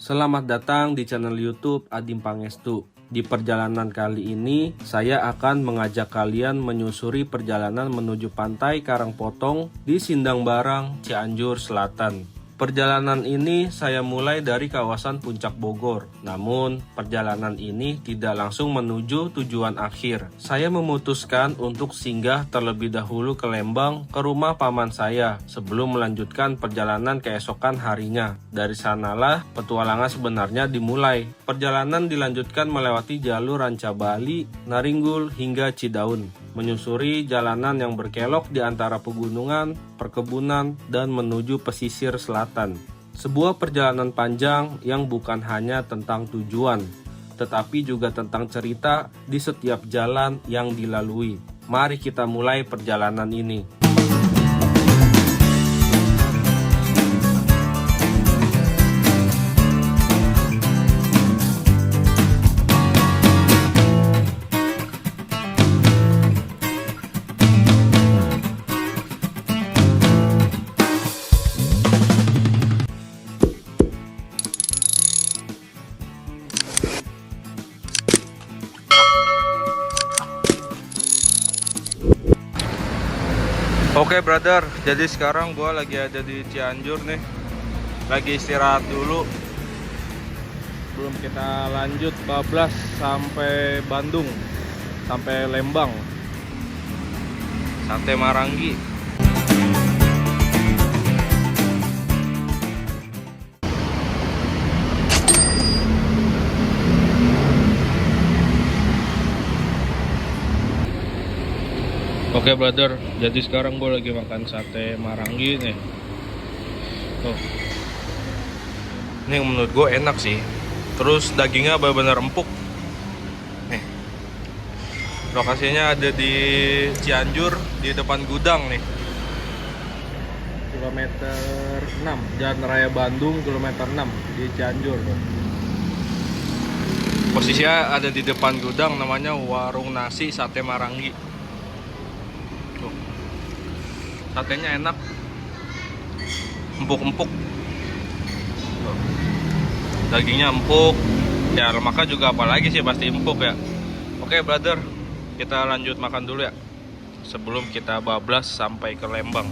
Selamat datang di channel YouTube Adim Pangestu. Di perjalanan kali ini, saya akan mengajak kalian menyusuri perjalanan menuju pantai Karangpotong di Sindang Barang, Cianjur Selatan. Perjalanan ini saya mulai dari kawasan Puncak Bogor. Namun, perjalanan ini tidak langsung menuju tujuan akhir. Saya memutuskan untuk singgah terlebih dahulu ke Lembang, ke rumah paman saya, sebelum melanjutkan perjalanan keesokan harinya. Dari sanalah petualangan sebenarnya dimulai. Perjalanan dilanjutkan melewati jalur Ranca Bali, Naringgul, hingga Cidaun, menyusuri jalanan yang berkelok di antara pegunungan, perkebunan, dan menuju pesisir selatan. Sebuah perjalanan panjang yang bukan hanya tentang tujuan, tetapi juga tentang cerita di setiap jalan yang dilalui. Mari kita mulai perjalanan ini. Oke brother, jadi sekarang gua lagi ada di Cianjur nih. Lagi istirahat dulu. Belum kita lanjut bablas sampai Bandung, sampai Lembang, Sate Maranggi. Oke brother, jadi sekarang gue lagi makan sate Maranggi nih. Tuh. Ini menurut gue enak sih. Terus dagingnya benar-benar empuk. Nih. Lokasinya ada di Cianjur, di depan gudang nih. Kilometer 6, Jalan Raya Bandung, kilometer 6 di Cianjur. Posisinya ada di depan gudang, namanya Warung Nasi Sate Maranggi. Satenya enak, empuk-empuk, dagingnya empuk, ya lemaknya juga apalagi sih pasti empuk ya. Oke brother, kita lanjut makan dulu ya, sebelum kita bablas sampai ke Lembang.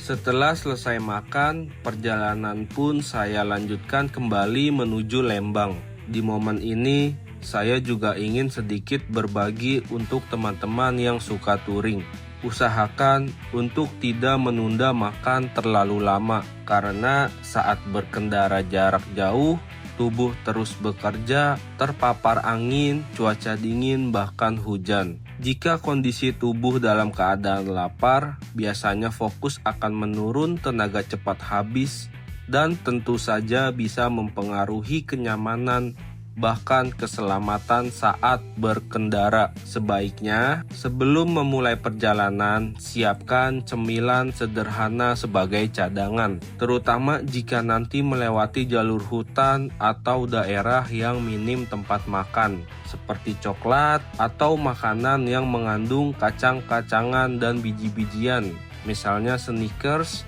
Setelah selesai makan, perjalanan pun saya lanjutkan kembali menuju Lembang. Di momen ini, saya juga ingin sedikit berbagi untuk teman-teman yang suka touring. Usahakan untuk tidak menunda makan terlalu lama, karena saat berkendara jarak jauh, tubuh terus bekerja, terpapar angin, cuaca dingin, bahkan hujan. Jika kondisi tubuh dalam keadaan lapar, biasanya fokus akan menurun, tenaga cepat habis, dan tentu saja bisa mempengaruhi kenyamanan bahkan keselamatan saat berkendara. Sebaiknya, sebelum memulai perjalanan, siapkan cemilan sederhana sebagai cadangan, terutama jika nanti melewati jalur hutan atau daerah yang minim tempat makan, seperti coklat atau makanan yang mengandung kacang-kacangan dan biji-bijian, misalnya Snickers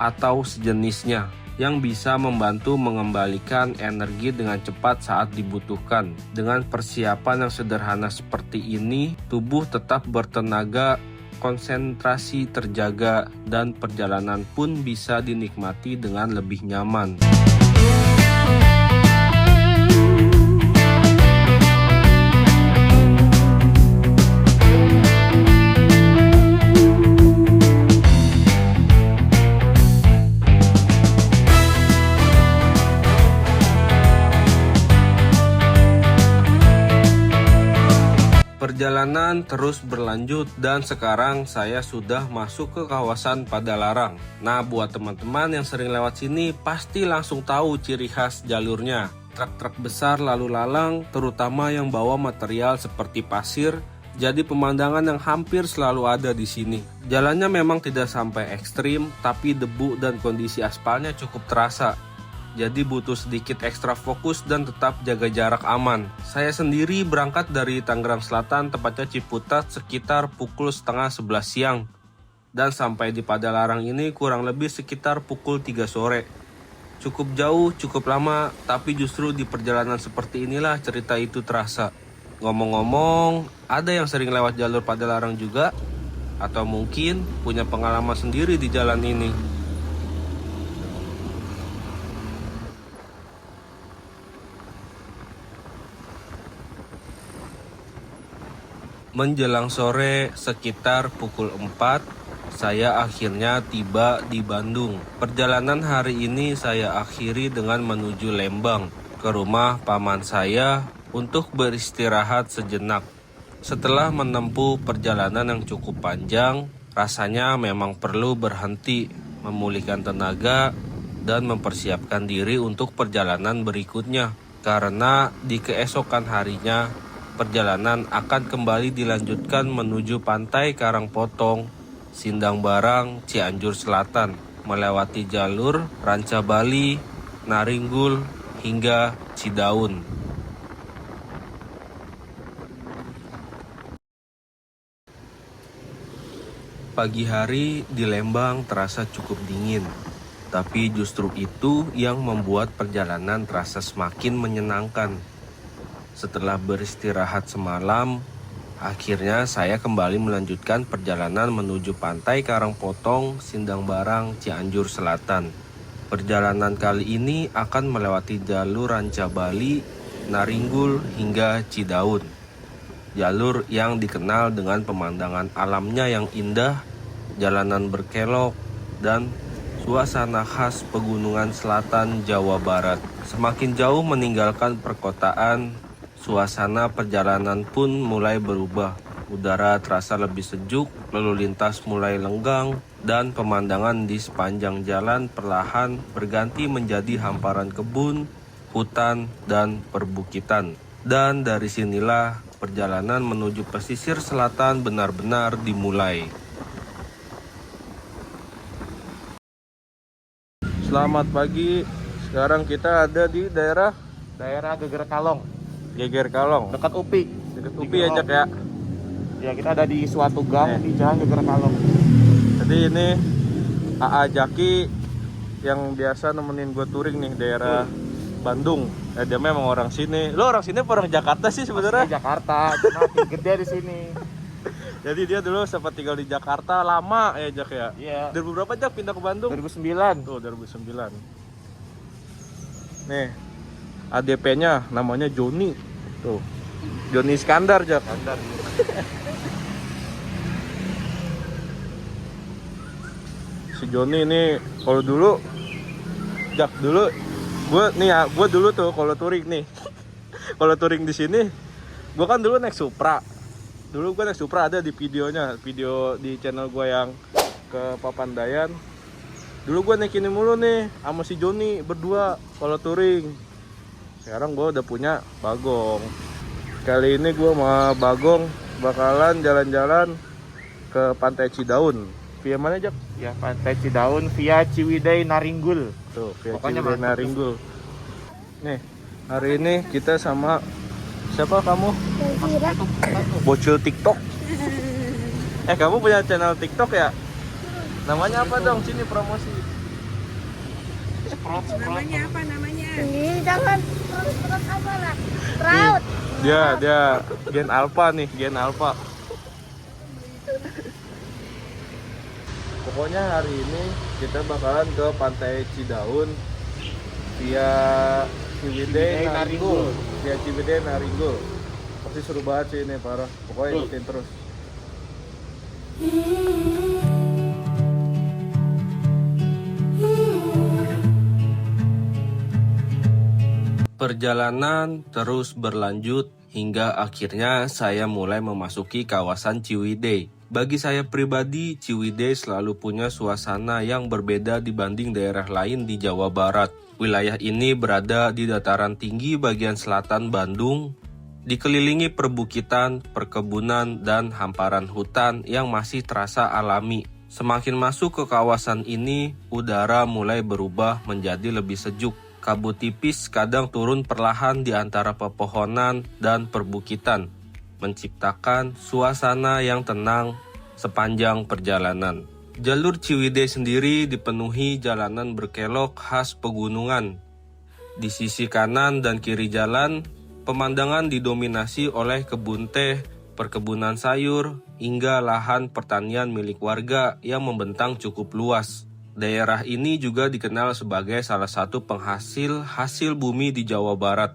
atau sejenisnya, yang bisa membantu mengembalikan energi dengan cepat saat dibutuhkan. Dengan persiapan yang sederhana seperti ini, tubuh tetap bertenaga, konsentrasi terjaga, dan perjalanan pun bisa dinikmati dengan lebih nyaman. Perjalanan terus berlanjut dan sekarang saya sudah masuk ke kawasan Padalarang. Nah, buat teman-teman yang sering lewat sini pasti langsung tahu ciri khas jalurnya. Truk-truk besar lalu lalang, terutama yang bawa material seperti pasir, jadi pemandangan yang hampir selalu ada di sini. Jalannya memang tidak sampai ekstrim, tapi debu dan kondisi aspalnya cukup terasa. jadi butuh sedikit ekstra fokus dan tetap jaga jarak aman. Saya sendiri berangkat dari Tangerang Selatan, tepatnya Ciputat, sekitar pukul setengah 11 siang. Dan sampai di Padalarang ini kurang lebih sekitar pukul 3 sore. Cukup jauh, cukup lama, tapi justru di perjalanan seperti inilah cerita itu terasa. Ngomong-ngomong, ada yang sering lewat jalur Padalarang juga? Atau mungkin punya pengalaman sendiri di jalan ini? Menjelang sore sekitar pukul 4, saya akhirnya tiba di Bandung. Perjalanan hari ini saya akhiri dengan menuju Lembang, ke rumah paman saya untuk beristirahat sejenak. Setelah menempuh perjalanan yang cukup panjang, rasanya memang perlu berhenti, memulihkan tenaga, dan mempersiapkan diri untuk perjalanan berikutnya. Karena di keesokan harinya, perjalanan akan kembali dilanjutkan menuju pantai Karangpotong, Sindang Barang, Cianjur Selatan, melewati jalur Ranca Bali, Naringgul, hingga Cidaun. Pagi hari di Lembang terasa cukup dingin, tapi justru itu yang membuat perjalanan terasa semakin menyenangkan. Setelah beristirahat semalam, akhirnya saya kembali melanjutkan perjalanan menuju pantai Karangpotong, Sindang Barang, Cianjur Selatan. Perjalanan kali ini akan melewati jalur Ranca Bali, Naringgul, hingga Cidaun. Jalur yang dikenal dengan pemandangan alamnya yang indah, jalanan berkelok, dan suasana khas pegunungan selatan Jawa Barat. Semakin jauh meninggalkan perkotaan, suasana perjalanan pun mulai berubah. Udara terasa lebih sejuk, lalu lintas mulai lenggang, dan pemandangan di sepanjang jalan perlahan berganti menjadi hamparan kebun, hutan, dan perbukitan. Dan dari sinilah perjalanan menuju pesisir selatan benar-benar dimulai. Selamat pagi. Sekarang kita ada di daerah Geger Kalong, Geger Kalong. dekat UPI. Dekat UPI ya, Jak ya. Ya, kita ada di suatu gang di Jalan Geger Kalong. Jadi ini AA Jaki yang biasa nemenin gue touring nih daerah Bandung. Dia memang orang sini. Lo orang sini apa orang Jakarta sih sebenarnya? Asli Jakarta, cuma gede di sini. Jadi dia dulu sempat tinggal di Jakarta lama ya, Jak ya. Iya. 2000 berapa, Jak, pindah ke Bandung? 2009. Tuh 2009. Nih ADP-nya namanya Joni. Tuh Joni Iskandar, Jak. Standar. Si Joni ini kalau dulu, Jak, dulu gue dulu tuh kalau touring nih. Kalau touring di sini, gue kan dulu naik Supra. Dulu gue naik Supra, ada di videonya, video di channel gue yang ke Papandayan. Dulu gue naik ini mulu nih sama si Joni berdua kalau touring. Sekarang gue udah punya Bagong. Kali ini gue sama Bagong bakalan jalan-jalan ke Pantai Cidaun. Via mana, Jak? Ya, Pantai Cidaun via Ciwidey Naringgul. Tuh, via Pokoknya Ciwidey mantap. Naringgul. Nih, hari ini kita sama siapa kamu? Bocil TikTok. Kamu punya channel TikTok ya? Namanya apa dong? Sini promosi. Namanya apa namanya? Ih, jangan terus apa lah. Raut. Dia Gen Alpha nih, Gen Alpha. Pokoknya hari ini kita bakalan ke Pantai Cidaun via Ciwidey Naringgul. Via Ciwidey Naringgul. Pasti seru banget sih ini, parah. Pokoknya ikutin terus. Perjalanan terus berlanjut hingga akhirnya saya mulai memasuki kawasan Ciwidey. Bagi saya pribadi, Ciwidey selalu punya suasana yang berbeda dibanding daerah lain di Jawa Barat. Wilayah ini berada di dataran tinggi bagian selatan Bandung, dikelilingi perbukitan, perkebunan, dan hamparan hutan yang masih terasa alami. Semakin masuk ke kawasan ini, udara mulai berubah menjadi lebih sejuk. Kabut tipis kadang turun perlahan di antara pepohonan dan perbukitan, menciptakan suasana yang tenang sepanjang perjalanan. Jalur Ciwidey sendiri dipenuhi jalanan berkelok khas pegunungan. Di sisi kanan dan kiri jalan, pemandangan didominasi oleh kebun teh, perkebunan sayur, hingga lahan pertanian milik warga yang membentang cukup luas. Daerah ini juga dikenal sebagai salah satu penghasil hasil bumi di Jawa Barat,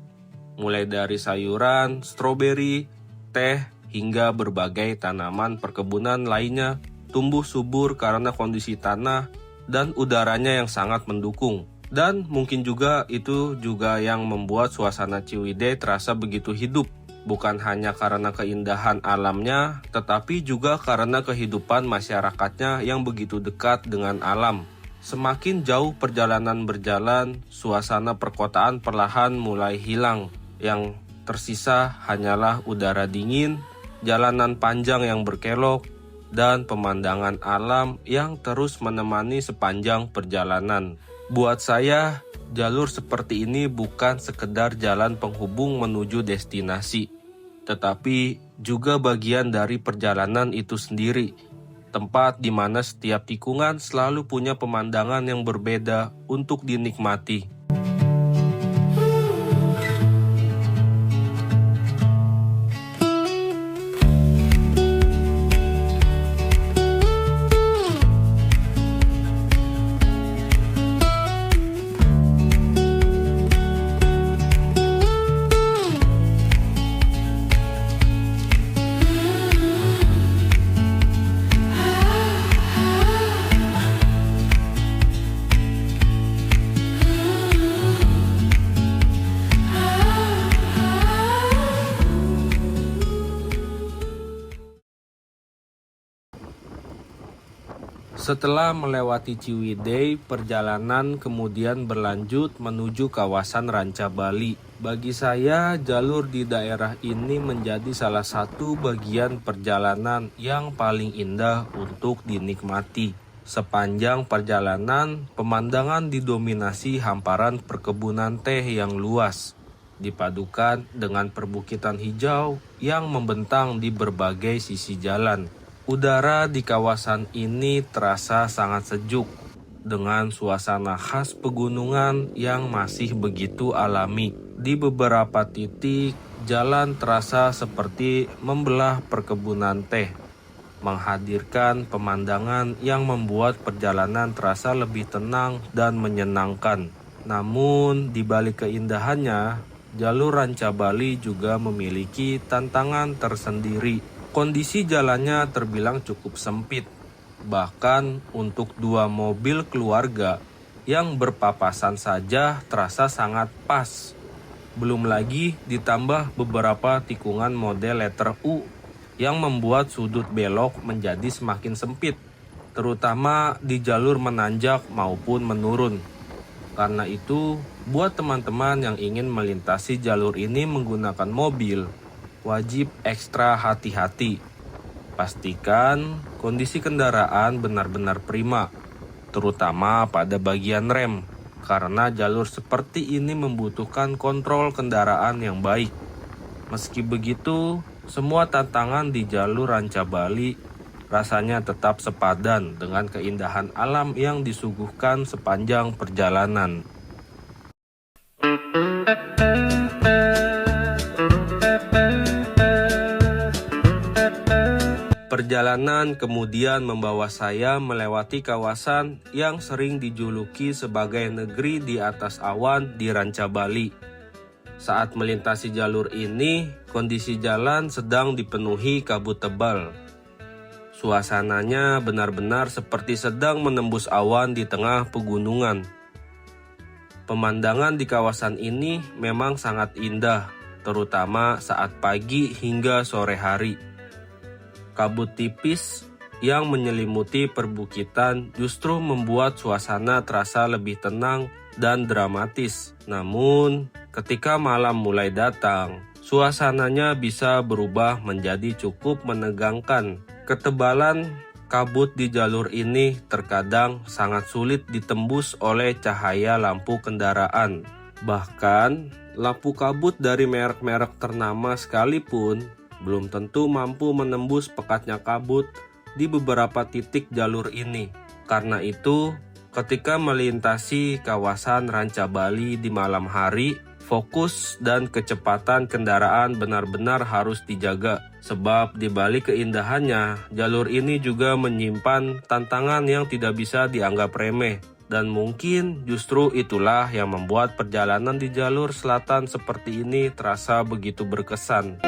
mulai dari sayuran, stroberi, teh, hingga berbagai tanaman perkebunan lainnya tumbuh subur karena kondisi tanah dan udaranya yang sangat mendukung. Dan mungkin juga itu juga yang membuat suasana Ciwidey terasa begitu hidup. Bukan hanya karena keindahan alamnya, tetapi juga karena kehidupan masyarakatnya yang begitu dekat dengan alam. Semakin jauh perjalanan berjalan, suasana perkotaan perlahan mulai hilang. Yang tersisa hanyalah udara dingin, jalanan panjang yang berkelok, dan pemandangan alam yang terus menemani sepanjang perjalanan. Buat saya, jalur seperti ini bukan sekedar jalan penghubung menuju destinasi, tetapi juga bagian dari perjalanan itu sendiri. Tempat di mana setiap tikungan selalu punya pemandangan yang berbeda untuk dinikmati. Setelah melewati Ciwidey, perjalanan kemudian berlanjut menuju kawasan Ranca Bali. Bagi saya, jalur di daerah ini menjadi salah satu bagian perjalanan yang paling indah untuk dinikmati. Sepanjang perjalanan, pemandangan didominasi hamparan perkebunan teh yang luas, dipadukan dengan perbukitan hijau yang membentang di berbagai sisi jalan. Udara di kawasan ini terasa sangat sejuk, dengan suasana khas pegunungan yang masih begitu alami. Di beberapa titik, jalan terasa seperti membelah perkebunan teh, menghadirkan pemandangan yang membuat perjalanan terasa lebih tenang dan menyenangkan. Namun, di balik keindahannya, jalur Ranca Bali juga memiliki tantangan tersendiri. Kondisi jalannya terbilang cukup sempit, bahkan untuk dua mobil keluarga yang berpapasan saja terasa sangat pas. Belum lagi ditambah beberapa tikungan model letter U yang membuat sudut belok menjadi semakin sempit, terutama di jalur menanjak maupun menurun. Karena itu, buat teman-teman yang ingin melintasi jalur ini menggunakan mobil, wajib ekstra hati-hati. Pastikan kondisi kendaraan benar-benar prima, terutama pada bagian rem, karena jalur seperti ini membutuhkan kontrol kendaraan yang baik. Meski begitu, semua tantangan di jalur Ranca Bali rasanya tetap sepadan dengan keindahan alam yang disuguhkan sepanjang perjalanan. Perjalanan kemudian membawa saya melewati kawasan yang sering dijuluki sebagai negeri di atas awan di Ranca Bali. Saat melintasi jalur ini, kondisi jalan sedang dipenuhi kabut tebal. Suasananya benar-benar seperti sedang menembus awan di tengah pegunungan. Pemandangan di kawasan ini memang sangat indah, terutama saat pagi hingga sore hari. Kabut tipis yang menyelimuti perbukitan justru membuat suasana terasa lebih tenang dan dramatis. Namun, ketika malam mulai datang, suasananya bisa berubah menjadi cukup menegangkan. Ketebalan kabut di jalur ini terkadang sangat sulit ditembus oleh cahaya lampu kendaraan. Bahkan, lampu kabut dari merek-merek ternama sekalipun belum tentu mampu menembus pekatnya kabut di beberapa titik jalur ini. Karena itu, ketika melintasi kawasan Ranca Bali di malam hari, fokus dan kecepatan kendaraan benar-benar harus dijaga. Sebab di balik keindahannya, jalur ini juga menyimpan tantangan yang tidak bisa dianggap remeh. Dan mungkin justru itulah yang membuat perjalanan di jalur selatan seperti ini terasa begitu berkesan.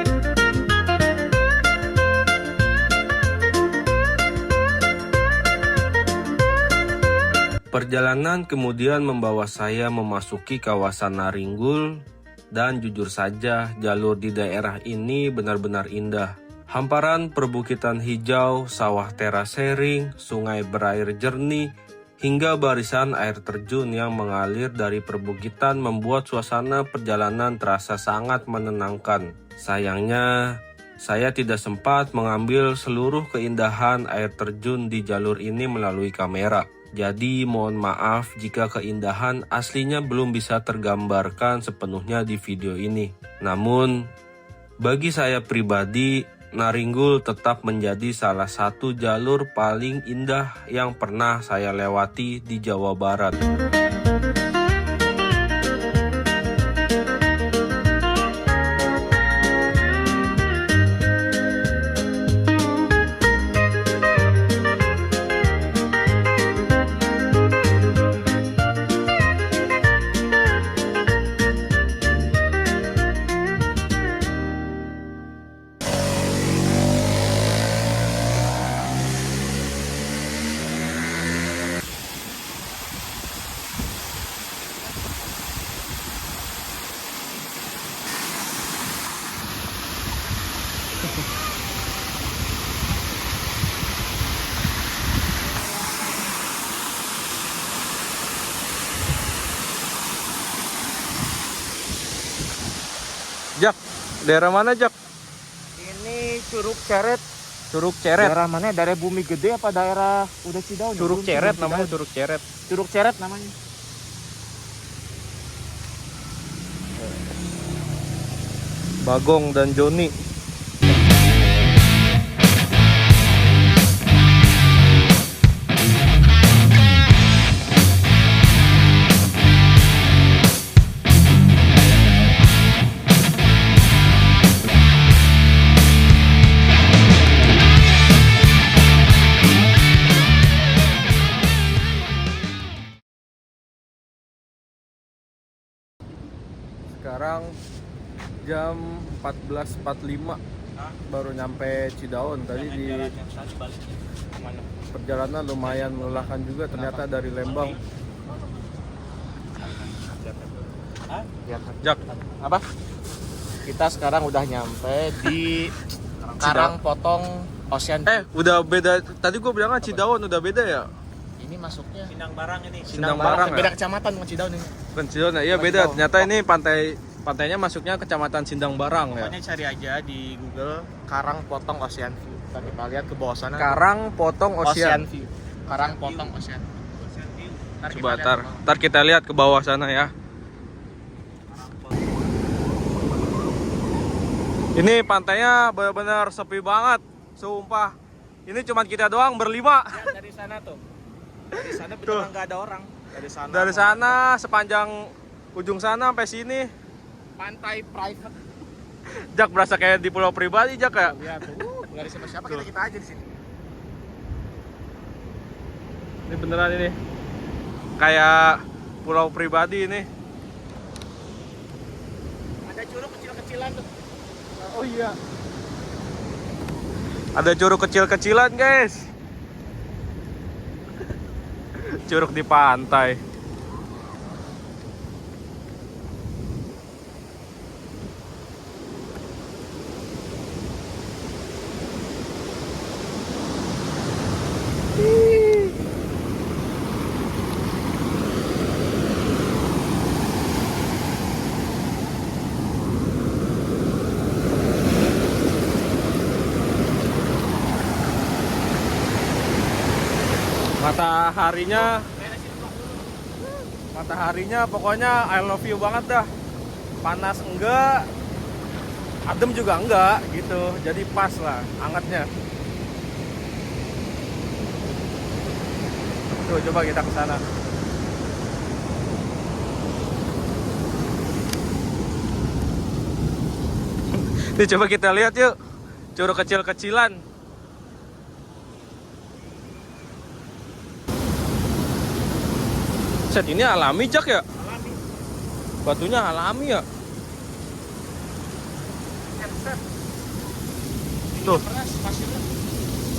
Perjalanan kemudian membawa saya memasuki kawasan Naringgul, dan jujur saja jalur di daerah ini benar-benar indah. Hamparan perbukitan hijau, sawah terasering, sungai berair jernih, hingga barisan air terjun yang mengalir dari perbukitan membuat suasana perjalanan terasa sangat menenangkan. Sayangnya, saya tidak sempat mengambil seluruh keindahan air terjun di jalur ini melalui kamera. Jadi mohon maaf jika keindahan aslinya belum bisa tergambarkan sepenuhnya di video ini. Namun, bagi saya pribadi, Naringgul tetap menjadi salah satu jalur paling indah yang pernah saya lewati di Jawa Barat. Jak, daerah mana Jak? Ini Curug Ceret. Curug Ceret. Daerah mana? Daerah Bumi Gede apa daerah udah Cidaun? Curug Ceret namanya, Curug Ceret. Curug Ceret namanya. Bagong dan Joni. Sekarang jam 14.45 baru nyampe Cidaun. Tadi di perjalanan lumayan melelahkan juga, ternyata dari Lembang. Jak, Apa? Kita sekarang udah nyampe di Karangpotong Ocean. udah beda. Tadi gue bilangnya Cidaun, udah beda ya? Ini masuknya Sindang Barang ini. Sindang Barang beda ya? kecamatan sama Cidaun ini. Bukan Cidaun ya? Iya beda. Ternyata ini pantainya masuknya kecamatan Sindang Barang ya. Pokoknya cari aja di Google Karangpotong Ocean View. Ntar kita lihat ke bawah sana. Karangpotong Ocean Ocean. View. Karangpotong Ocean. Ntar Coba kita lihat. ntar kita lihat ke bawah sana ya. Ini pantainya benar-benar sepi banget, sumpah. Ini cuma kita doang berlima. Lihat dari sana tuh. Dari sana beneran nggak ada orang. Dari sana sepanjang ujung sana sampai sini. Pantai private. Jak berasa kayak di pulau pribadi Jak ya. Lihat tuh. Nggak ada siapa-siapa, kita aja di sini. Ini beneran ini. Kayak pulau pribadi ini. Ada curug kecil-kecilan tuh. Oh iya. Ada curug kecil-kecilan, guys. Curug di pantai. Mataharinya pokoknya I love you banget dah. Panas enggak, adem juga enggak gitu. Jadi pas lah hangatnya. Tuh coba kita ke sana. Nih coba kita lihat yuk. Curug kecil-kecilan. Set ini alami Jak ya? Alami. Batunya alami ya? Set. Tuh. Keras pasirnya.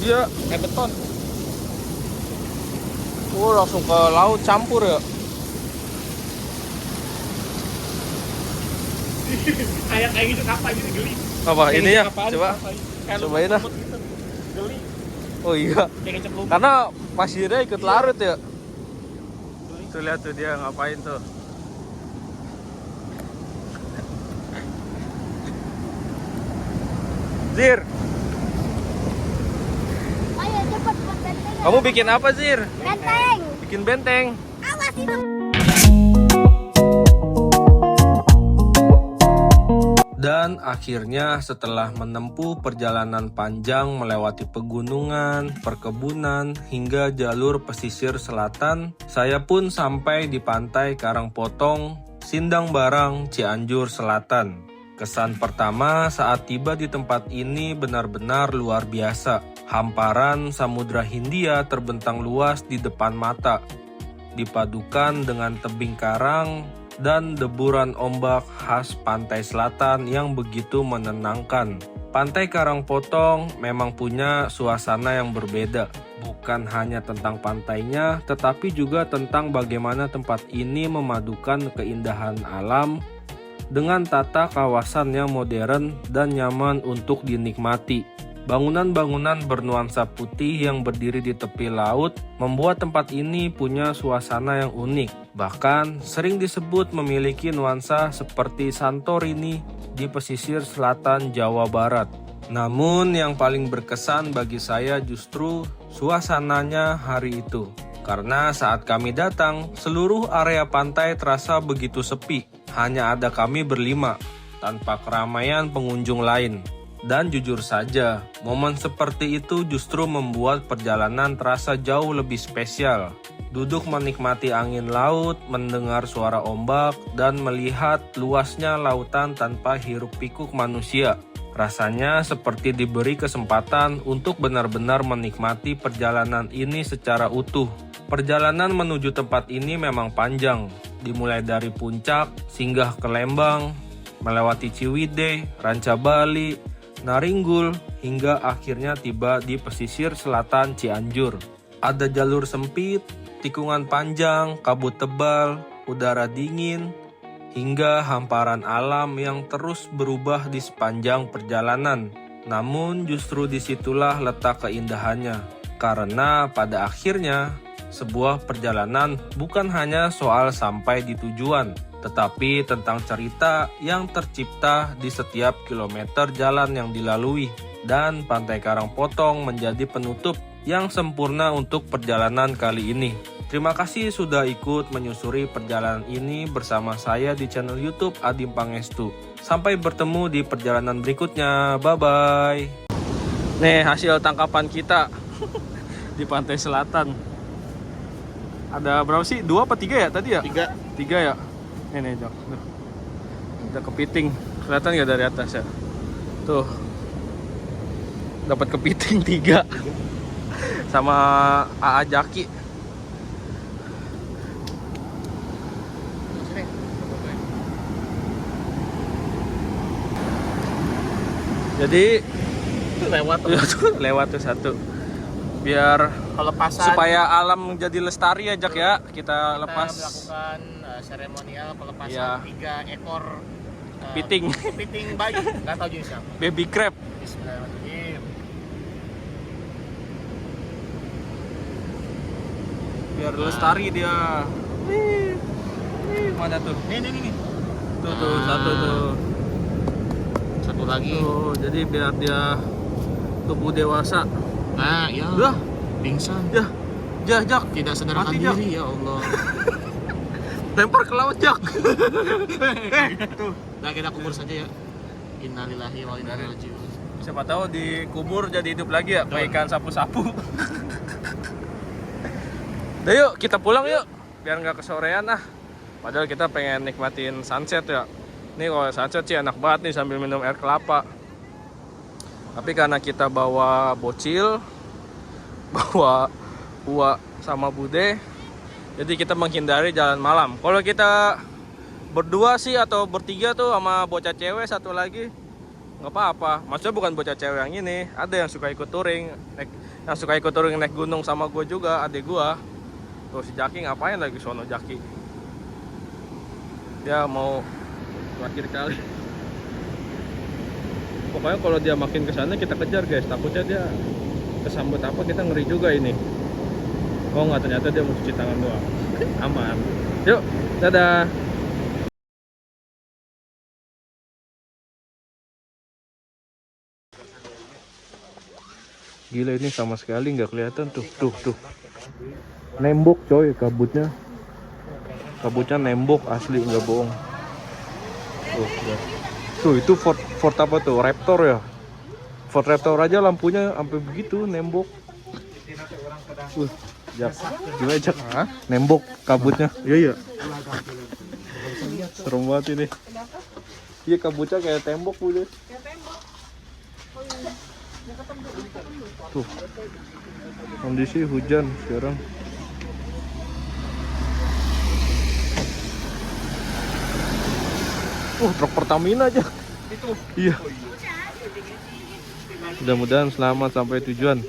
Iya, Kayak beton. oh langsung ke laut campur ya? Kayak gitu kapal gitu geli. Apa ini ya? Kapal, Coba. kapal. Kayak Cobain dah. lumut gitu. Geli. Oh iya. Kayak ngecek lumut. Karena pasirnya ikut larut ya. Tuh lihat tuh dia ngapain tuh. Zir, Ayo cepat buat benteng. kamu bikin apa Zir? Benteng. Bikin benteng. Awas itu. Dan akhirnya setelah menempuh perjalanan panjang melewati pegunungan, perkebunan, hingga jalur pesisir selatan, saya pun sampai di pantai Karangpotong, Sindang Barang, Cianjur Selatan. Kesan pertama saat tiba di tempat ini benar-benar luar biasa. Hamparan Samudra Hindia terbentang luas di depan mata, dipadukan dengan tebing karang dan deburan ombak khas pantai selatan yang begitu menenangkan. Pantai Karangpotong memang punya suasana yang berbeda. Bukan hanya tentang pantainya, tetapi juga tentang bagaimana tempat ini memadukan keindahan alam dengan tata kawasan yang modern dan nyaman untuk dinikmati. Bangunan-bangunan bernuansa putih yang berdiri di tepi laut membuat tempat ini punya suasana yang unik. Bahkan sering disebut memiliki nuansa seperti Santorini di pesisir selatan Jawa Barat. Namun yang paling berkesan bagi saya justru suasananya hari itu. Karena saat kami datang, seluruh area pantai terasa begitu sepi. Hanya ada kami berlima, tanpa keramaian pengunjung lain. Dan jujur saja, momen seperti itu justru membuat perjalanan terasa jauh lebih spesial. Duduk menikmati angin laut, mendengar suara ombak, dan melihat luasnya lautan tanpa hiruk-pikuk manusia. Rasanya seperti diberi kesempatan untuk benar-benar menikmati perjalanan ini secara utuh. Perjalanan menuju tempat ini memang panjang, dimulai dari puncak, singgah ke Lembang, melewati Ciwidey, Ranca Bali, Naringgul, hingga akhirnya tiba di pesisir selatan Cianjur. Ada jalur sempit, tikungan panjang, kabut tebal, udara dingin, hingga hamparan alam yang terus berubah di sepanjang perjalanan. Namun justru disitulah letak keindahannya, karena pada akhirnya sebuah perjalanan bukan hanya soal sampai di tujuan, tetapi tentang cerita yang tercipta di setiap kilometer jalan yang dilalui. Dan Pantai Karangpotong menjadi penutup yang sempurna untuk perjalanan kali ini. Terima kasih sudah ikut menyusuri perjalanan ini bersama saya di channel YouTube Adim Pangestu. Sampai bertemu di perjalanan berikutnya. Bye-bye. Nih hasil tangkapan kita di pantai selatan. Ada berapa sih? 2 apa 3 ya tadi ya? 3. 3 ya? Ini Jok. Ada kepiting. Kelihatan nggak dari atas ya? Tuh. Dapat kepiting 3. Sama AA Jaki. Jadi lewat tuh satu. Biar Pelepasan. supaya alam jadi lestari ya Jak ya. Kita lepas melakukan seremonial pelepasan Iya. 3 ekor kepiting. kepiting bayi. Nggak tahu jenisnya apa. Baby crab. Bismillahirrahmanirrahim. Biar lestari dia. Mana tuh? Nih. Tuh satu tuh. Satu lagi. Tuh, jadi biar dia tumbuh dewasa. Nah, ya. Udah, Pingsan. ya, Jak. Tidak sadarkan Mati, Jak. diri ya Allah. Lempar ke laut, Jak. Tuh, nah kita kubur saja ya. Innalillahi wa inna ilaihi raji'un. Siapa tahu dikubur jadi hidup lagi ya, kayak ikan sapu-sapu. Udah yuk, kita pulang yuk. Biar nggak kesorean ah. Padahal kita pengen nikmatin sunset ya. Ini kalau sunset sih enak banget nih sambil minum air kelapa. Tapi karena kita bawa bocil, bawa Uwa sama Bude, jadi kita menghindari jalan malam. Kalau kita berdua sih atau bertiga tuh sama bocah cewek satu lagi, nggak apa-apa. Maksudnya bukan bocah cewek yang ini, ada yang suka ikut touring, yang suka ikut touring naik gunung sama gue juga, adik gue. Tuh si Jaki ngapain lagi sono Jaki? Dia mau terakhir kali. Pokoknya kalau dia makin ke sana kita kejar guys, takutnya dia kesambut apa, kita ngeri juga ini. Oh nggak, ternyata dia mau cuci tangan doang. Aman. Yuk, dadah. Gila, ini sama sekali nggak kelihatan tuh, tuh. Nembok coy kabutnya. Kabutnya nembok asli, nggak bohong. Tuh itu Ford apa tuh? Raptor ya. Ford Raptor aja lampunya sampai begitu nembok. Jak, gimana Jak? Nembok kabutnya. Iya. Serem banget ini. Iya kabutnya kayak tembok udah. Tuh. Kondisi hujan sekarang. Truk Pertamina aja. Itu. Iya. Mudah-mudahan selamat sampai tujuan.